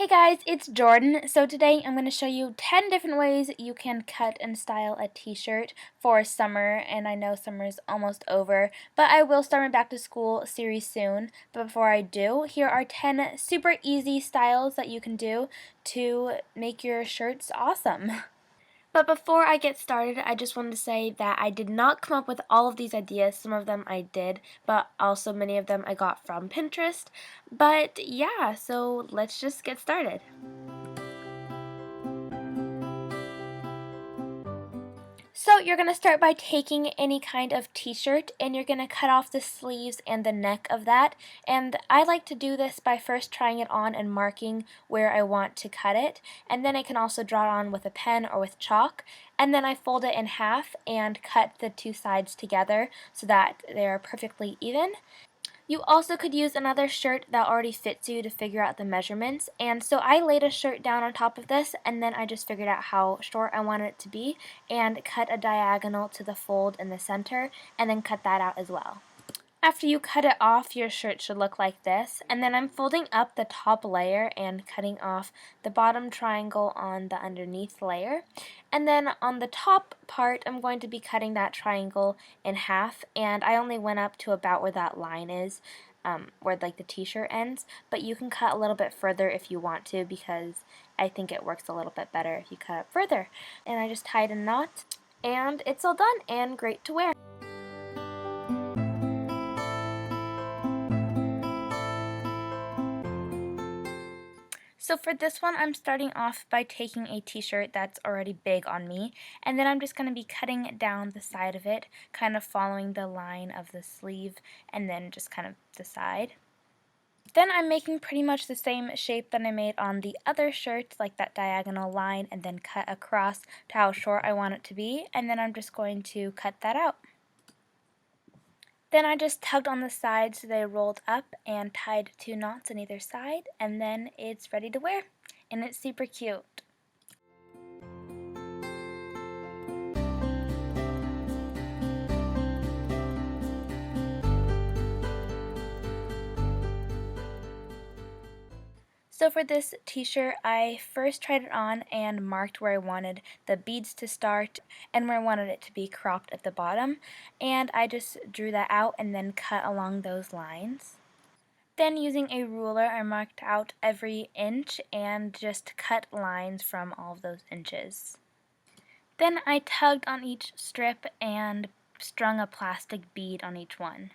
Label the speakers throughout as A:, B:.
A: Hey guys, it's Jordan. So today I'm going to show you 10 different ways you can cut and style a t-shirt for summer, and I know summer is almost over, but I will start my back to school series soon. But before I do, here are 10 super easy styles that you can do to make your shirts awesome. But before I get started, I just wanted to say that I did not come up with all of these ideas. Some of them I did, but also many of them I got from Pinterest. But yeah, so let's just get started. So you're going to start by taking any kind of t-shirt and you're going to cut off the sleeves and the neck of that. And I like to do this by first trying it on and marking where I want to cut it. And then I can also draw it on with a pen or with chalk. And then I fold it in half and cut the two sides together so that they're perfectly even. You also could use another shirt that already fits you to figure out the measurements, and so I laid a shirt down on top of this and then I just figured out how short I wanted it to be and cut a diagonal to the fold in the center and then cut that out as well. After you cut it off, your shirt should look like this, and then I'm folding up the top layer and cutting off the bottom triangle on the underneath layer. And then on the top part, I'm going to be cutting that triangle in half, and I only went up to about where that line is, where like the t-shirt ends, but you can cut a little bit further if you want to, because I think it works a little bit better if you cut it further. And I just tied a knot, and it's all done and great to wear. So for this one, I'm starting off by taking a t-shirt that's already big on me, and then I'm just going to be cutting down the side of it, kind of following the line of the sleeve, and then just kind of the side. Then I'm making pretty much the same shape that I made on the other shirt, like that diagonal line, and then cut across to how short I want it to be, and then I'm just going to cut that out. Then I just tugged on the sides so they rolled up and tied two knots on either side, and then it's ready to wear, and it's super cute. So for this t-shirt, I first tried it on and marked where I wanted the beads to start and where I wanted it to be cropped at the bottom, and I just drew that out and then cut along those lines. Then using a ruler, I marked out every inch and just cut lines from all of those inches. Then I tugged on each strip and strung a plastic bead on each one.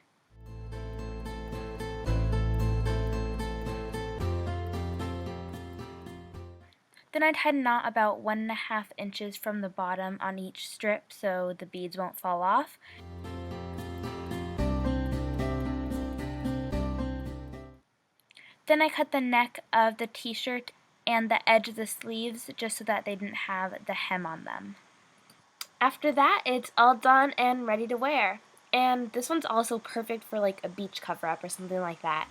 A: Then I tied a knot about 1.5 inches from the bottom on each strip so the beads won't fall off. Then I cut the neck of the t-shirt and the edge of the sleeves just so that they didn't have the hem on them. After that, it's all done and ready to wear. And this one's also perfect for like a beach cover-up or something like that.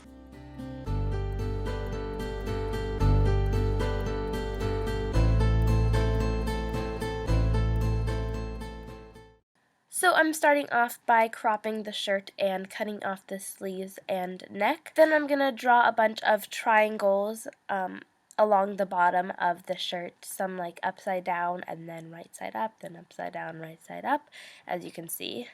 A: So I'm starting off by cropping the shirt and cutting off the sleeves and neck. Then I'm going to draw a bunch of triangles along the bottom of the shirt, some like upside down and then right side up, then upside down, right side up, as you can see.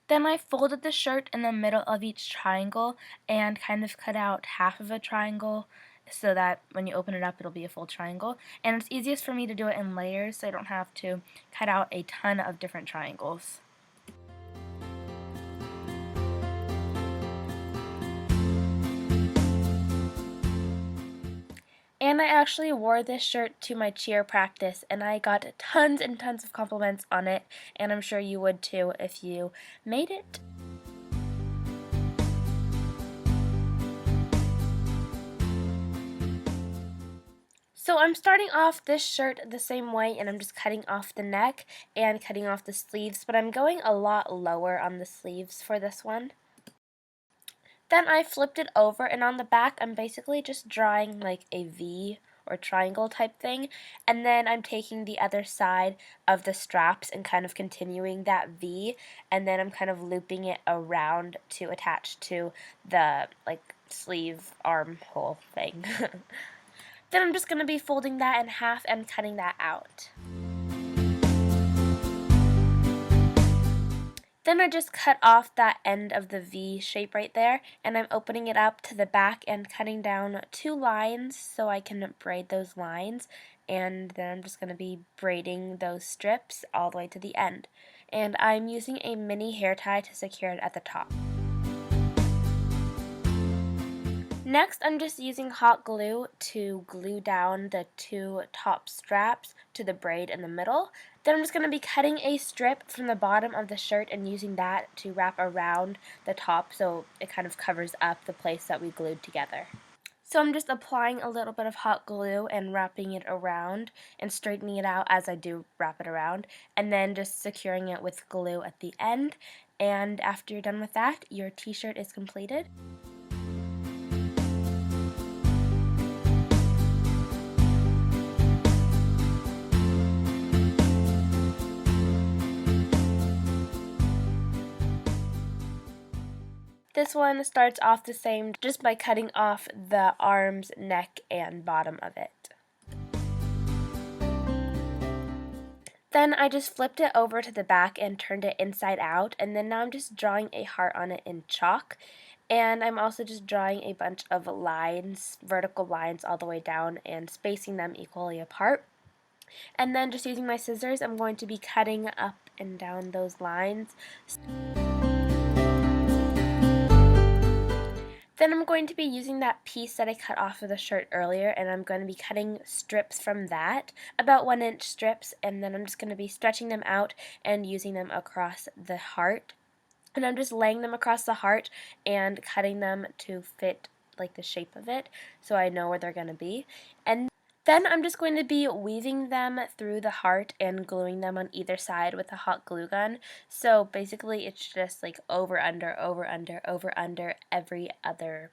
A: Then I folded the shirt in the middle of each triangle and kind of cut out half of a triangle so that when you open it up it'll be a full triangle. And it's easiest for me to do it in layers so I don't have to cut out a ton of different triangles. And I actually wore this shirt to my cheer practice and I got tons and tons of compliments on it, and I'm sure you would too if you made it. So I'm starting off this shirt the same way, and I'm just cutting off the neck and cutting off the sleeves, but I'm going a lot lower on the sleeves for this one. Then I flipped it over, and on the back I'm basically just drawing like a V or triangle type thing, and then I'm taking the other side of the straps and kind of continuing that V, and then I'm kind of looping it around to attach to the like sleeve armhole thing. Then I'm just going to be folding that in half and cutting that out. Then I just cut off that end of the V shape right there, and I'm opening it up to the back and cutting down 2 lines so I can braid those lines, and then I'm just going to be braiding those strips all the way to the end. And I'm using a mini hair tie to secure it at the top. Next, I'm just using hot glue to glue down the 2 top straps to the braid in the middle. Then I'm just going to be cutting a strip from the bottom of the shirt and using that to wrap around the top so it kind of covers up the place that we glued together. So I'm just applying a little bit of hot glue and wrapping it around and straightening it out as I do wrap it around, and then just securing it with glue at the end. And after you're done with that, your t-shirt is completed. This one starts off the same just by cutting off the arms, neck, and bottom of it. Then I just flipped it over to the back and turned it inside out, and then now I'm just drawing a heart on it in chalk. And I'm also just drawing a bunch of lines, vertical lines all the way down, and spacing them equally apart. And then just using my scissors, I'm going to be cutting up and down those lines. Then I'm going to be using that piece that I cut off of the shirt earlier, and I'm going to be cutting strips from that, about 1-inch strips, and then I'm just going to be stretching them out and using them across the heart. And I'm just laying them across the heart and cutting them to fit like the shape of it so I know where they're going to be. And then I'm just going to be weaving them through the heart and gluing them on either side with a hot glue gun. So basically it's just like over, under, over, under, over, under every other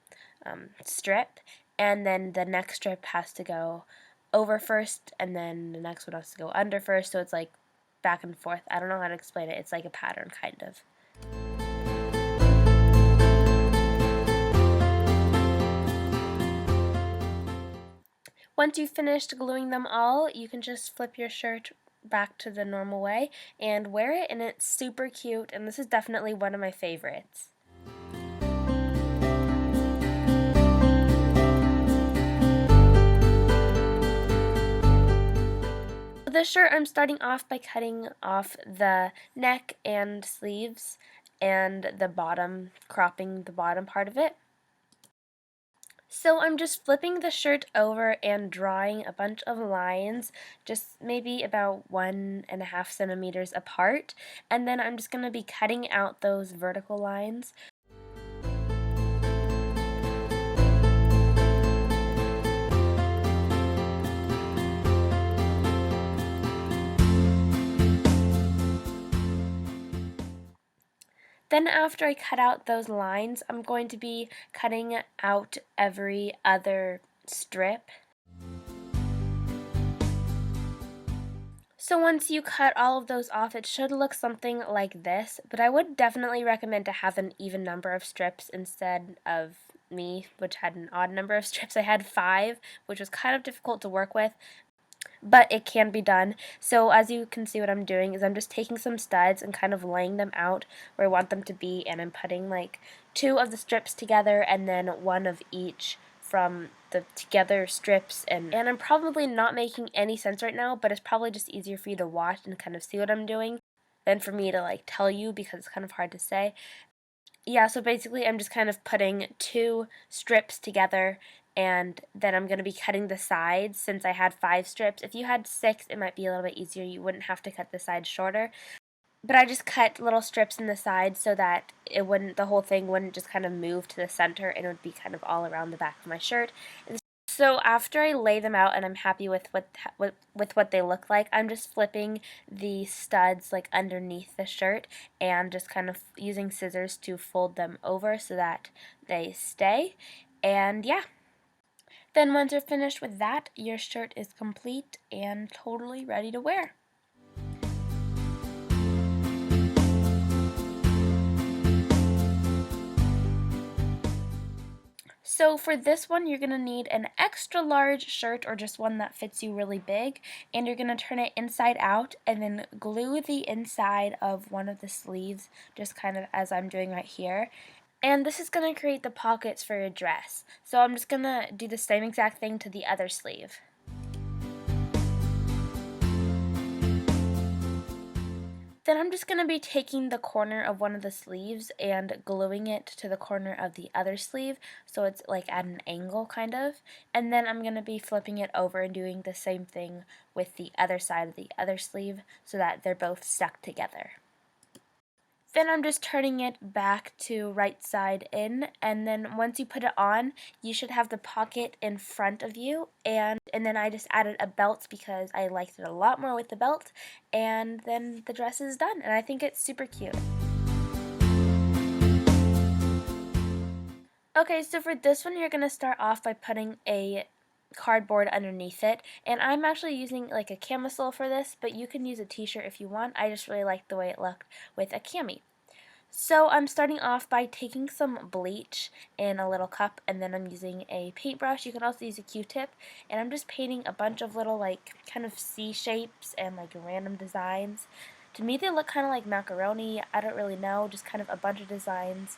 A: strip. And then the next strip has to go over first, and then the next one has to go under first. So it's like back and forth. I don't know how to explain it. It's like a pattern kind of. Once you've finished gluing them all, you can just flip your shirt back to the normal way and wear it, and it's super cute, and this is definitely one of my favorites. The shirt, I'm starting off by cutting off the neck and sleeves and the bottom, cropping the bottom part of it. So I'm just flipping the shirt over and drawing a bunch of lines, just maybe about 1.5 centimeters apart, and then I'm just going to be cutting out those vertical lines. Then after I cut out those lines, I'm going to be cutting out every other strip. So once you cut all of those off, it should look something like this, but I would definitely recommend to have an even number of strips instead of me, which had an odd number of strips. I had 5, which was kind of difficult to work with, but it can be done. So as you can see, what I'm doing is I'm just taking some studs and kind of laying them out where I want them to be, and I'm putting like 2 of the strips together and then 1 of each from the together strips, and I'm probably not making any sense right now, but it's probably just easier for you to watch and kind of see what I'm doing than for me to like tell you, because it's kind of hard to say. Yeah, so basically I'm just kind of putting 2 strips together, and then I'm going to be cutting the sides since I had 5 strips. If you had 6, it might be a little bit easier. You wouldn't have to cut the sides shorter. But I just cut little strips in the sides so that it wouldn't, the whole thing wouldn't just kind of move to the center, and it would be kind of all around the back of my shirt. And so after I lay them out and I'm happy with what they look like, I'm just flipping the studs like underneath the shirt and just kind of using scissors to fold them over so that they stay. And yeah. Then once you're finished with that, your shirt is complete and totally ready to wear. So for this one, you're going to need an extra large shirt or just one that fits you really big, and you're going to turn it inside out and then glue the inside of one of the sleeves, just kind of as I'm doing right here. And this is going to create the pockets for your dress. So I'm just going to do the same exact thing to the other sleeve. Then I'm just going to be taking the corner of one of the sleeves and gluing it to the corner of the other sleeve, so it's like at an angle kind of. And then I'm going to be flipping it over and doing the same thing with the other side of the other sleeve so that they're both stuck together. Then I'm just turning it back to right side in, and then once you put it on, you should have the pocket in front of you, and then I just added a belt because I liked it a lot more with the belt, and then the dress is done, and I think it's super cute. Okay, so for this one, you're going to start off by putting a cardboard underneath it, and I'm actually using like a camisole for this, but you can use a t-shirt if you want. I just really liked the way it looked with a cami. So I'm starting off by taking some bleach in a little cup, and then I'm using a paintbrush. You can also use a Q-tip, and I'm just painting a bunch of little like kind of C shapes and like random designs. To me they look kind of like macaroni. I don't really know, just kind of a bunch of designs.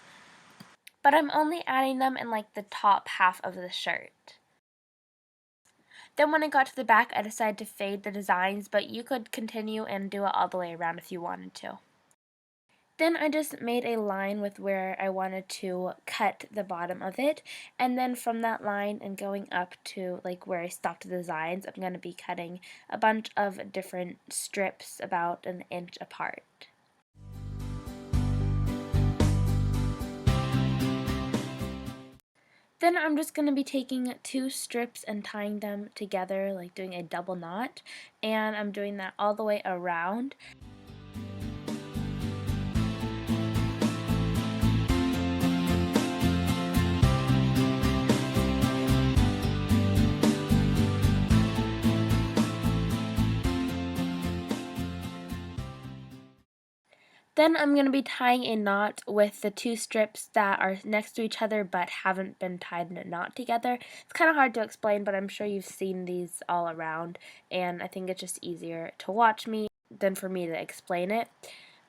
A: But I'm only adding them in like the top half of the shirt. Then when I got to the back, I decided to fade the designs, but you could continue and do it all the way around if you wanted to. Then I just made a line with where I wanted to cut the bottom of it, and then from that line and going up to like where I stopped the designs, I'm going to be cutting a bunch of different strips about an inch apart. Then I'm just going to be taking two strips and tying them together, like doing a double knot, and I'm doing that all the way around. Then I'm going to be tying a knot with the two strips that are next to each other but haven't been tied in a knot together. It's kind of hard to explain, but I'm sure you've seen these all around, and I think it's just easier to watch me than for me to explain it.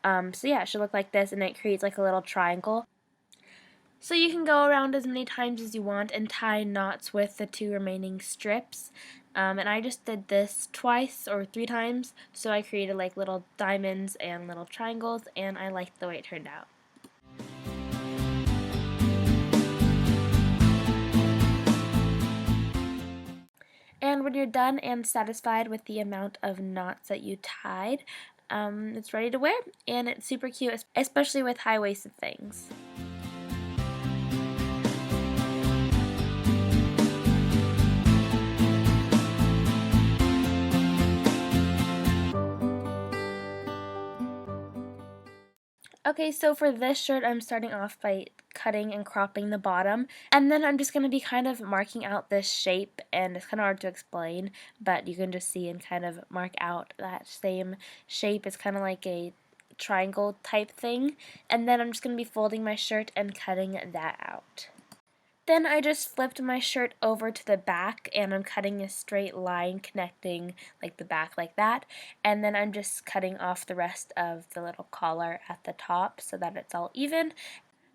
A: So yeah, it should look like this, and it creates like a little triangle. So you can go around as many times as you want and tie knots with the two remaining strips. And I just did this twice or 3 times, so I created like little diamonds and little triangles, and I liked the way it turned out. And when you're done and satisfied with the amount of knots that you tied, it's ready to wear, and it's super cute, especially with high-waisted things. Okay, so for this shirt, I'm starting off by cutting and cropping the bottom, and then I'm just going to be kind of marking out this shape, and it's kind of hard to explain, but you can just see and kind of mark out that same shape. It's kind of like a triangle type thing, and then I'm just going to be folding my shirt and cutting that out. Then I just flipped my shirt over to the back, and I'm cutting a straight line connecting like the back like that, and then I'm just cutting off the rest of the little collar at the top so that it's all even.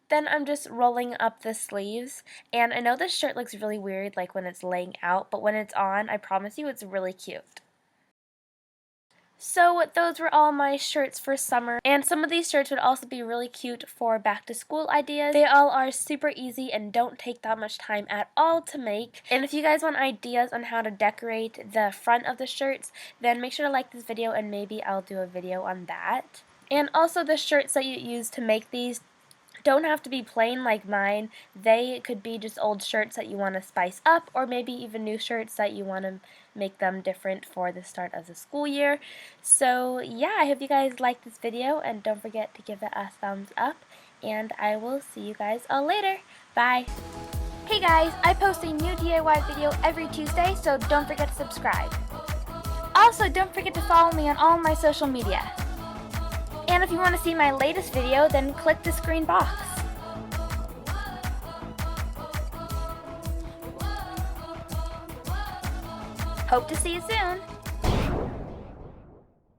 A: Then I'm just rolling up the sleeves, and I know this shirt looks really weird like when it's laying out, but when it's on, I promise you it's really cute. So those were all my shirts for summer, and some of these shirts would also be really cute for back to school ideas. They all are super easy and don't take that much time at all to make. And if you guys want ideas on how to decorate the front of the shirts, then make sure to like this video and maybe I'll do a video on that. And also the shirts that you use to make these don't have to be plain like mine. They could be just old shirts that you want to spice up, or maybe even new shirts that you want to make them different for the start of the school year. So yeah, I hope you guys liked this video, and don't forget to give it a thumbs up, and I will see you guys all later. Bye! Hey guys, I post a new DIY video every Tuesday, so don't forget to subscribe. Also, don't forget to follow me on all my social media. And if you want to see my latest video, then click this green box. Hope to see you soon!